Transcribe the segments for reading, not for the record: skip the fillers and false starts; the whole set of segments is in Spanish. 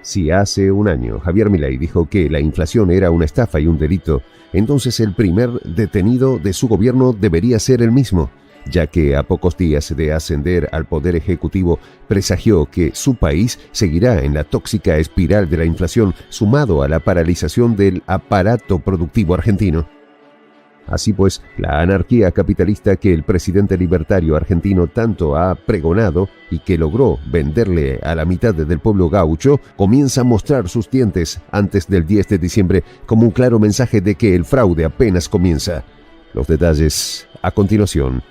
Si hace un año Javier Milei dijo que la inflación era una estafa y un delito, entonces el primer detenido de su gobierno debería ser él mismo, ya que a pocos días de ascender al poder ejecutivo presagió que su país seguirá en la tóxica espiral de la inflación, sumado a la paralización del aparato productivo argentino. Así pues, la anarquía capitalista que el presidente libertario argentino tanto ha pregonado y que logró venderle a la mitad del pueblo gaucho, comienza a mostrar sus dientes antes del 10 de diciembre como un claro mensaje de que el fraude apenas comienza. Los detalles a continuación.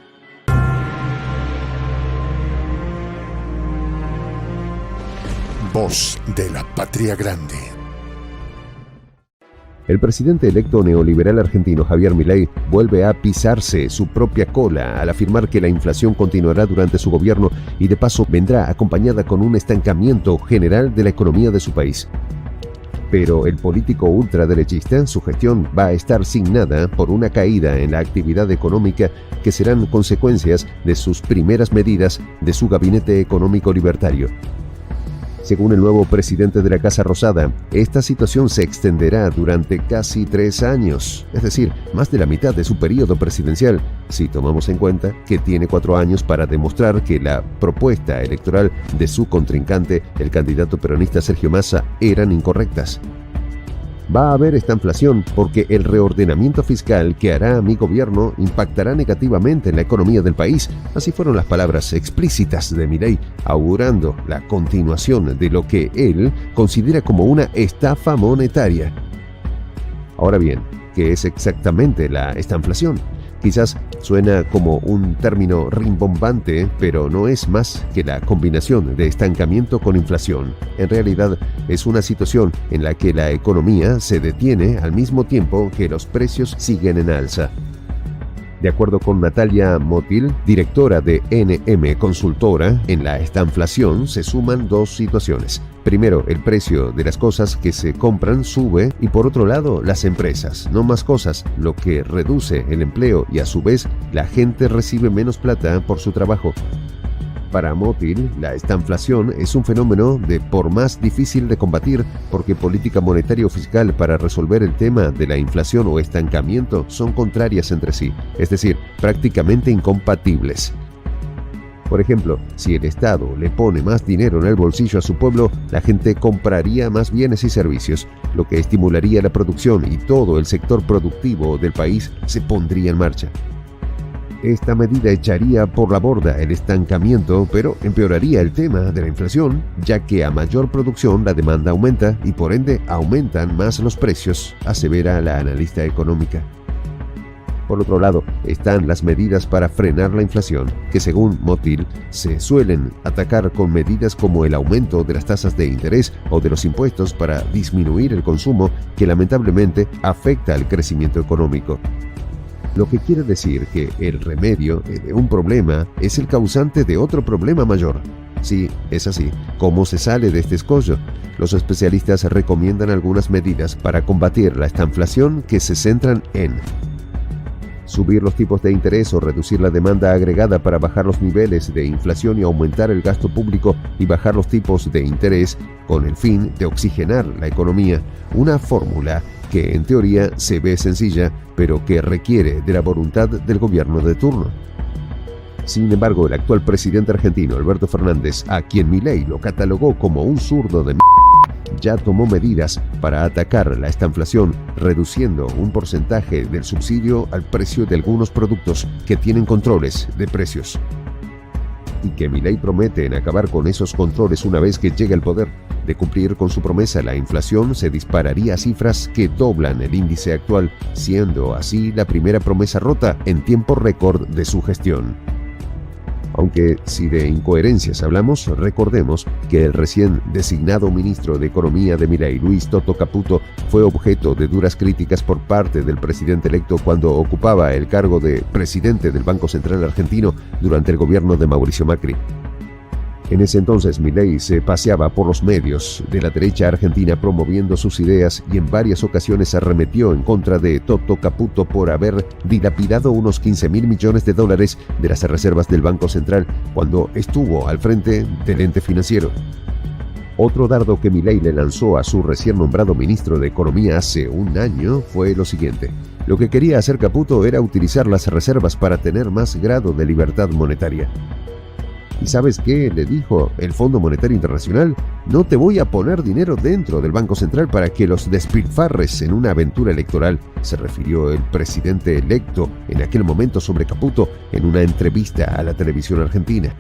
Voz de la Patria Grande. El presidente electo neoliberal argentino Javier Milei vuelve a pisarse su propia cola al afirmar que la inflación continuará durante su gobierno y de paso vendrá acompañada con un estancamiento general de la economía de su país. Pero el político ultraderechista, su gestión va a estar signada por una caída en la actividad económica que serán consecuencias de sus primeras medidas de su gabinete económico libertario. Según el nuevo presidente de la Casa Rosada, esta situación se extenderá durante casi 3 años, es decir, más de la mitad de su periodo presidencial, si tomamos en cuenta que tiene 4 años para demostrar que la propuesta electoral de su contrincante, el candidato peronista Sergio Massa, eran incorrectas. Va a haber esta inflación porque el reordenamiento fiscal que hará mi gobierno impactará negativamente en la economía del país. Así fueron las palabras explícitas de Milei, augurando la continuación de lo que él considera como una estafa monetaria. Ahora bien, ¿qué es exactamente la estanflación? Quizás suena como un término rimbombante, pero no es más que la combinación de estancamiento con inflación. En realidad, es una situación en la que la economía se detiene al mismo tiempo que los precios siguen en alza. De acuerdo con Natalia Motil, directora de NM Consultora, en la estanflación se suman 2 situaciones. Primero, el precio de las cosas que se compran sube y por otro lado, las empresas, no más cosas, lo que reduce el empleo y a su vez la gente recibe menos plata por su trabajo. Para Motil, la estanflación es un fenómeno de por más difícil de combatir porque política monetaria o fiscal para resolver el tema de la inflación o estancamiento son contrarias entre sí, es decir, prácticamente incompatibles. Por ejemplo, si el Estado le pone más dinero en el bolsillo a su pueblo, la gente compraría más bienes y servicios, lo que estimularía la producción y todo el sector productivo del país se pondría en marcha. Esta medida echaría por la borda el estancamiento, pero empeoraría el tema de la inflación, ya que a mayor producción la demanda aumenta y por ende aumentan más los precios, asevera la analista económica. Por otro lado, están las medidas para frenar la inflación, que según Motil se suelen atacar con medidas como el aumento de las tasas de interés o de los impuestos para disminuir el consumo, que lamentablemente afecta al crecimiento económico. Lo que quiere decir que el remedio de un problema es el causante de otro problema mayor. Sí, es así. ¿Cómo se sale de este escollo? Los especialistas recomiendan algunas medidas para combatir la estanflación que se centran en subir los tipos de interés o reducir la demanda agregada para bajar los niveles de inflación y aumentar el gasto público y bajar los tipos de interés con el fin de oxigenar la economía. Una fórmula que en teoría se ve sencilla, pero que requiere de la voluntad del gobierno de turno. Sin embargo, el actual presidente argentino, Alberto Fernández, a quien Milei lo catalogó como un zurdo de ya tomó medidas para atacar la estanflación, reduciendo un porcentaje del subsidio al precio de algunos productos que tienen controles de precios. Y que Milei promete en acabar con esos controles una vez que llegue al poder. De cumplir con su promesa, la inflación se dispararía a cifras que doblan el índice actual, siendo así la primera promesa rota en tiempo récord de su gestión. Aunque si de incoherencias hablamos, recordemos que el recién designado ministro de Economía de Milei, Luis Toto Caputo, fue objeto de duras críticas por parte del presidente electo cuando ocupaba el cargo de presidente del Banco Central Argentino durante el gobierno de Mauricio Macri. En ese entonces, Milei se paseaba por los medios de la derecha argentina promoviendo sus ideas y en varias ocasiones arremetió en contra de Toto Caputo por haber dilapidado unos 15.000 millones de dólares de las reservas del Banco Central cuando estuvo al frente del ente financiero. Otro dardo que Milei le lanzó a su recién nombrado ministro de Economía hace un año fue lo siguiente. Lo que quería hacer Caputo era utilizar las reservas para tener más grado de libertad monetaria. ¿Y sabes qué? Le dijo el Fondo Monetario Internacional: no te voy a poner dinero dentro del Banco Central para que los despilfarres en una aventura electoral, se refirió el presidente electo en aquel momento sobre Caputo en una entrevista a la televisión argentina.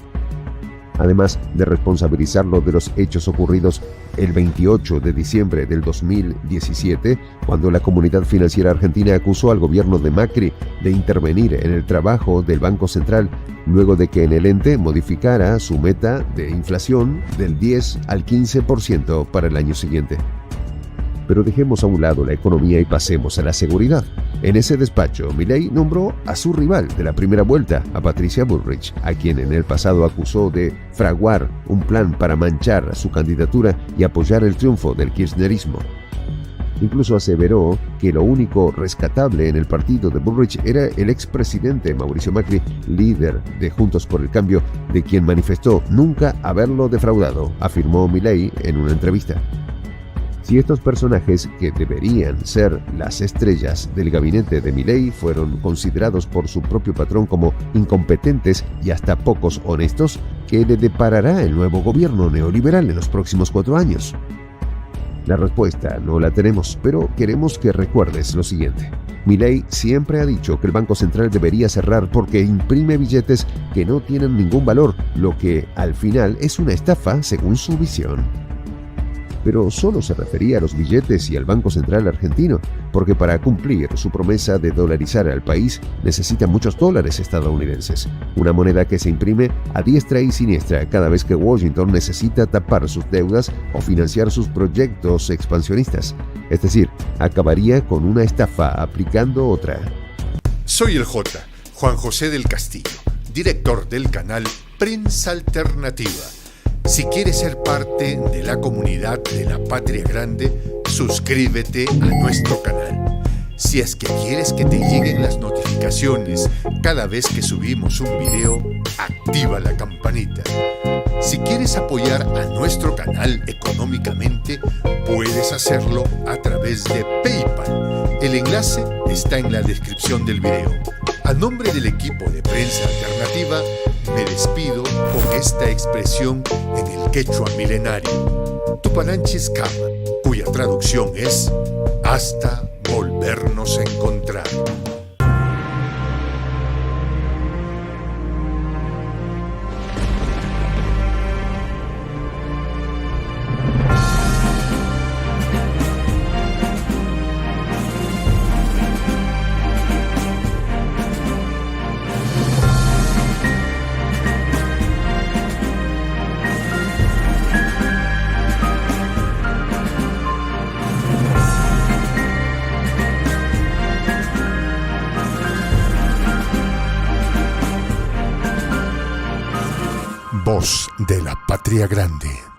Además de responsabilizarlo de los hechos ocurridos el 28 de diciembre del 2017, cuando la Comunidad Financiera Argentina acusó al gobierno de Macri de intervenir en el trabajo del Banco Central, luego de que en el ente modificara su meta de inflación del 10 al 15% para el año siguiente. Pero dejemos a un lado la economía y pasemos a la seguridad. En ese despacho, Milei nombró a su rival de la primera vuelta, a Patricia Bullrich, a quien en el pasado acusó de fraguar un plan para manchar su candidatura y apoyar el triunfo del kirchnerismo. Incluso aseveró que lo único rescatable en el partido de Bullrich era el expresidente Mauricio Macri, líder de Juntos por el Cambio, de quien manifestó nunca haberlo defraudado, afirmó Milei en una entrevista. Si estos personajes, que deberían ser las estrellas del gabinete de Milei, fueron considerados por su propio patrón como incompetentes y hasta pocos honestos, ¿qué le deparará el nuevo gobierno neoliberal en los próximos 4 años? La respuesta no la tenemos, pero queremos que recuerdes lo siguiente. Milei siempre ha dicho que el Banco Central debería cerrar porque imprime billetes que no tienen ningún valor, lo que al final es una estafa según su visión. Pero solo se refería a los billetes y al Banco Central argentino, porque para cumplir su promesa de dolarizar al país necesita muchos dólares estadounidenses, una moneda que se imprime a diestra y siniestra cada vez que Washington necesita tapar sus deudas o financiar sus proyectos expansionistas. Es decir, acabaría con una estafa aplicando otra. Soy el J, Juan José del Castillo, director del canal Prensa Alternativa. Si quieres ser parte de la comunidad de la Patria Grande, suscríbete a nuestro canal. Si es que quieres que te lleguen las notificaciones cada vez que subimos un video, activa la campanita. Si quieres apoyar a nuestro canal económicamente, puedes hacerlo a través de PayPal. El enlace está en la descripción del video. A nombre del equipo de Prensa Alternativa, me despido con esta expresión en el quechua milenario, Tupananchis Kama, cuya traducción es hasta volvernos a encontrar. Voz de la Patria Grande.